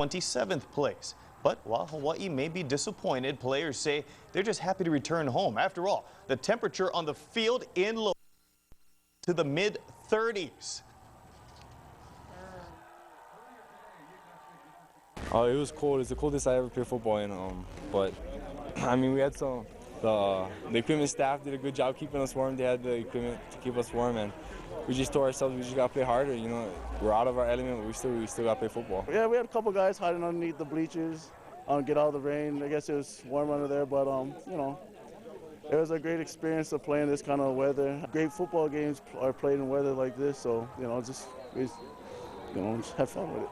27th place. But while Hawaii may be disappointed, players say they're just happy to return home. After all, the temperature on the field in low to the mid-30s. Oh, it was cold. It's the coldest I ever played football in. But I mean, we had the equipment staff did a good job keeping us warm. They had the equipment to keep us warm, and we just told ourselves we just got to play harder. You know, we're out of our element, but we still got to play football. Yeah, we had a couple guys hiding underneath the bleachers, get out of the rain. I guess it was warm under there, but you know, it was a great experience to play in this kind of weather. Great football games are played in weather like this, so you know, just have fun with it.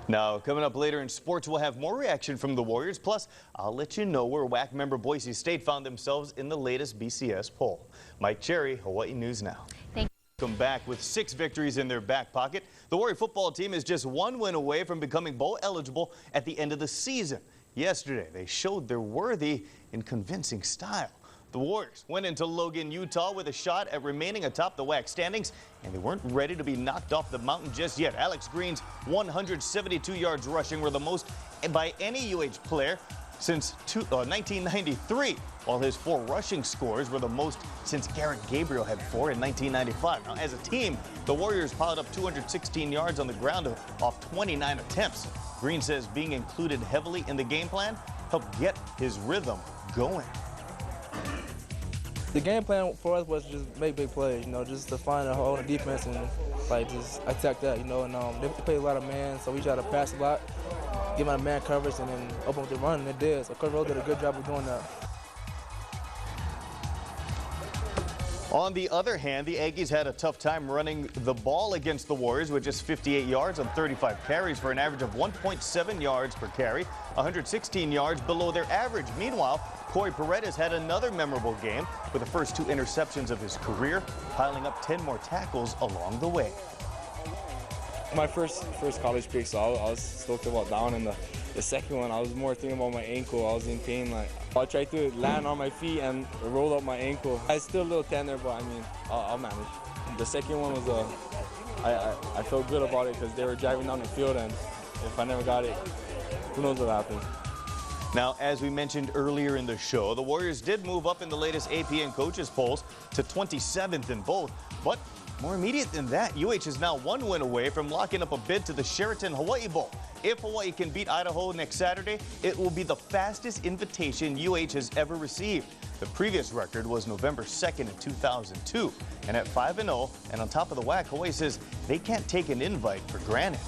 Now, coming up later in sports, we'll have more reaction from the Warriors. Plus, I'll let you know where WAC member Boise State found themselves in the latest BCS poll. Mike Cherry, Hawaii News Now. Thank you. Welcome back. With 6 victories in their back pocket, the Warrior football team is just 1 win away from becoming bowl eligible at the end of the season. Yesterday, they showed they're worthy in convincing style. The Warriors went into Logan, Utah with a shot at remaining atop the WAC standings, and they weren't ready to be knocked off the mountain just yet. Alex Green's 172 yards rushing were the most by any UH player since 1993, while his 4 rushing scores were the most since Garrett Gabriel had 4 in 1995. Now, as a team, the Warriors piled up 216 yards on the ground off 29 attempts. Green says being included heavily in the game plan helped get his rhythm going. The game plan for us was just make big plays, you know, just to find a hole in the defense and like just attack that, you know. And they play a lot of man, so we try to pass a lot, give them a man coverage, and then open up the run, and it did. So Coach Rose did a good job of doing that. On the other hand, the Aggies had a tough time running the ball against the Warriors with just 58 yards on 35 carries for an average of 1.7 yards per carry, 116 yards below their average. Meanwhile, Corey Paredes had another memorable game with the first 2 interceptions of his career, piling up 10 more tackles along the way. My first college pick, so I was stoked about that one, and the second one, I was more thinking about my ankle. I was in pain. Like, I tried to land on my feet and roll up my ankle. I was still a little tender, but I mean, I'll manage. The second one was I felt good about it because they were driving down the field, and if I never got it, who knows what happened. Now, as we mentioned earlier in the show, the Warriors did move up in the latest AP and coaches polls to 27th in both, but more immediate than that, UH is now 1 win away from locking up a bid to the Sheraton Hawaii Bowl. If Hawaii can beat Idaho next Saturday, it will be the fastest invitation UH has ever received. The previous record was November 2nd in 2002. And at 5-0 and on top of the WAC, Hawaii says they can't take an invite for granted.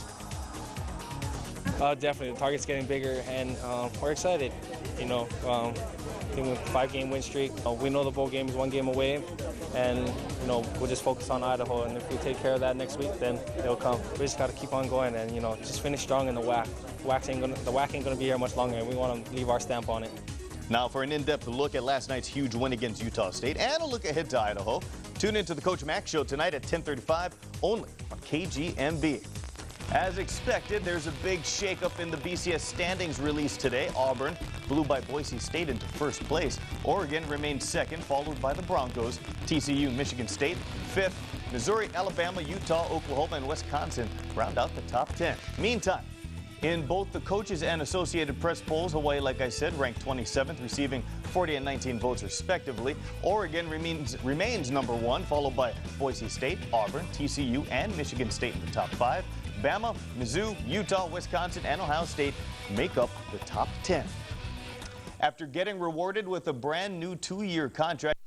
Definitely, the target's getting bigger, and we're excited. You know, I think with a 5-game win streak, we know the bowl game is 1 game away, and you know we'll just focus on Idaho. And if we take care of that next week, then it'll come. We just got to keep on going, and you know, just finish strong in the WAC. The WAC ain't gonna be here much longer, and we want to leave our stamp on it. Now, for an in-depth look at last night's huge win against Utah State and a look ahead to Idaho, tune into the Coach Mack Show tonight at 10:35, only on KGMB. As expected, there's a big shakeup in the BCS standings released today. Auburn blew by Boise State into first place. Oregon remained second, followed by the Broncos. TCU, Michigan State, 5th. Missouri, Alabama, Utah, Oklahoma, and Wisconsin round out the top 10. Meantime, in both the coaches and Associated Press polls, Hawaii, like I said, ranked 27th, receiving 40 and 19 votes respectively. Oregon remains number 1, followed by Boise State, Auburn, TCU, and Michigan State in the top 5. Bama, Mizzou, Utah, Wisconsin, and Ohio State make up the top 10. After getting rewarded with a brand new 2-year contract,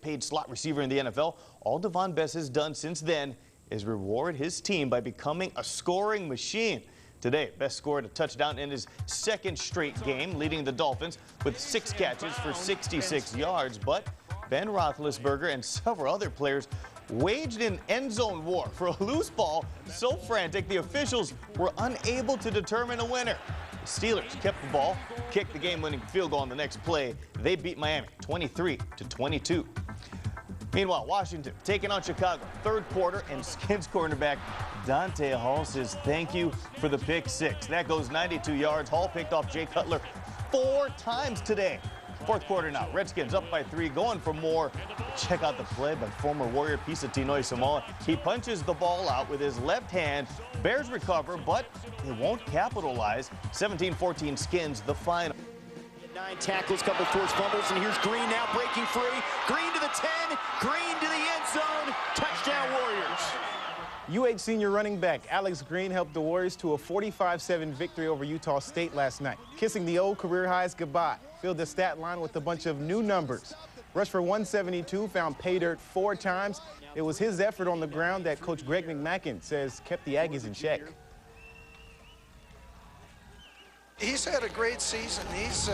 paid slot receiver in the NFL, all Devon Bess has done since then is reward his team by becoming a scoring machine. Today, Bess scored a touchdown in his 2nd straight game, leading the Dolphins with 6 catches for 66 yards. But Ben Roethlisberger and several other players waged an end zone war for a loose ball so frantic the officials were unable to determine a winner. The Steelers kept the ball, kicked the game-winning field goal on the next play. They beat Miami 23-22. Meanwhile, Washington taking on Chicago, 3rd quarter, and Skins cornerback Dante Hall says thank you for the pick 6. That goes 92 yards. Hall picked off Jay Cutler 4 times today. Fourth quarter now. Redskins up by 3, going for more. Check out the play by former Warrior Pisa Tinoy Samoa. He punches the ball out with his left hand. Bears recover, but they won't capitalize. 17-14 Skins the final. 9 tackles, couple forced fumbles, and here's Green now breaking free. Green to the 10, Green to the end zone. Touchdown Warriors. UH senior running back Alex Green helped the Warriors to a 45-7 victory over Utah State last night, kissing the old career highs goodbye. Filled the stat line with a bunch of new numbers. Rushed for 172, found pay dirt 4 times. It was his effort on the ground that Coach Greg McMackin says kept the Aggies in check. He's had a great season. He's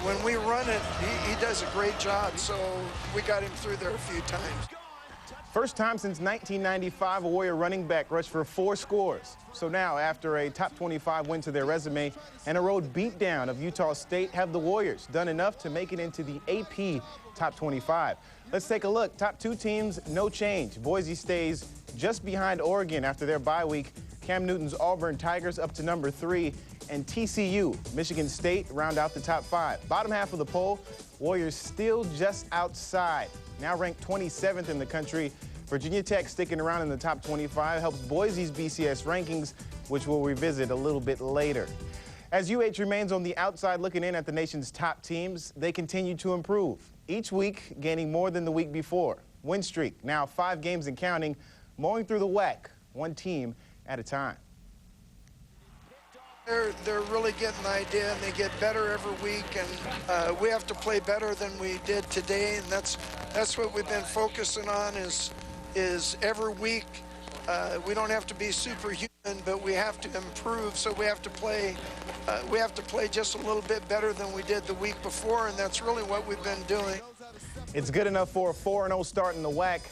when we run it, he does a great job. So we got him through there a few times. First time since 1995, a Warrior running back rushed for 4 scores. So now, after a top 25 win to their resume and a road beatdown of Utah State, have the Warriors done enough to make it into the AP top 25? Let's take a look. Top 2 teams, no change. Boise stays just behind Oregon after their bye week. Cam Newton's Auburn Tigers up to number 3. And TCU, Michigan State, round out the top 5. Bottom half of the poll, Warriors still just outside. Now ranked 27th in the country. Virginia Tech sticking around in the top 25 helps Boise's BCS rankings, which we'll revisit a little bit later. As UH remains on the outside looking in at the nation's top teams, they continue to improve. Each week gaining more than the week before. Win streak, now 5 games and counting, mowing through the WAC, one team at a time. They're really getting the idea, and they get better every week, and we have to play better than we did today, and that's what we've been focusing on is every week. We don't have to be superhuman, but we have to improve, so we have to play just a little bit better than we did the week before, and that's really what we've been doing. It's good enough for a 4-0 start in the WAC.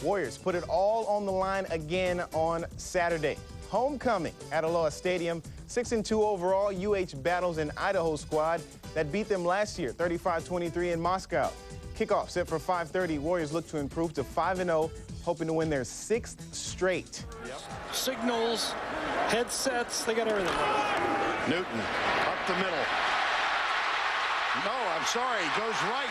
Warriors put it all on the line again on Saturday. Homecoming at Aloha Stadium. 6-2 overall, UH battles an Idaho squad that beat them last year, 35-23 in Moscow. Kickoff set for 5:30. Warriors look to improve to 5-0, hoping to win their 6th straight. Yep. Signals, headsets, they got everything. Newton up the middle. No, I'm sorry, goes right.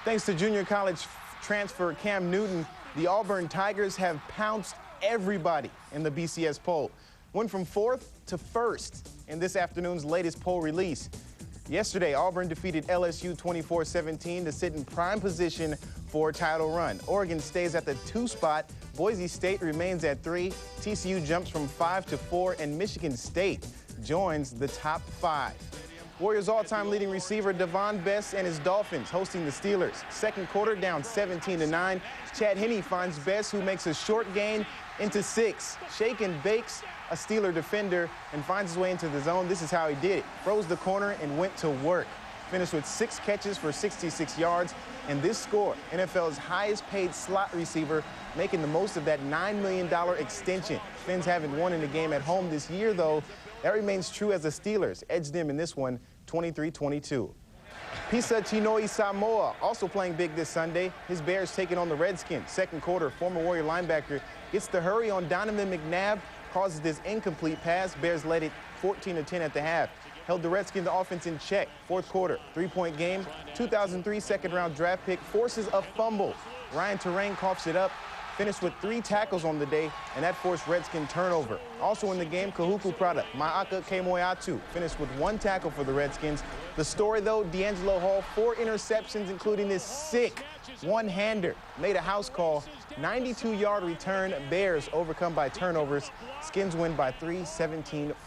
Thanks to junior college transfer Cam Newton, the Auburn Tigers have pounced everybody in the BCS poll. Went from 4th to 1st in this afternoon's latest poll release. Yesterday, Auburn defeated LSU 24-17 to sit in prime position for a title run. Oregon stays at the 2 spot. Boise State remains at 3. TCU jumps from 5 to 4, and Michigan State joins the top 5. Warriors all-time leading receiver Devon Best and his Dolphins hosting the Steelers. Second quarter down 17-9. Chad Henne finds Best, who makes a short gain into 6. Shake and bakes a Steeler defender and finds his way into the zone. This is how he did it. Froze the corner and went to work. Finished with 6 catches for 66 yards. And this score, NFL's highest paid slot receiver, making the most of that $9 million extension. Fins haven't won in a game at home this year, though. That remains true as the Steelers edged them in this one 23-22. Pisa Tinoy Samoa also playing big this Sunday. His Bears taking on the Redskins. Second quarter, former Warrior linebacker gets the hurry on Donovan McNabb, causes this incomplete pass. Bears led it 14-10 at the half. Held the Redskins offense in check. Fourth quarter, 3-point game. 2003 second-round draft pick forces a fumble. Ryan Terrain coughs it up. Finished with 3 tackles on the day, and that forced Redskin turnover. Also in the game, Kahuku product, Ma'aka Kemoeatu, finished with 1 tackle for the Redskins. The story, though, D'Angelo Hall, 4 interceptions, including this sick one-hander. Made a house call, 92-yard return. Bears overcome by turnovers. Skins win by 3, 17-14.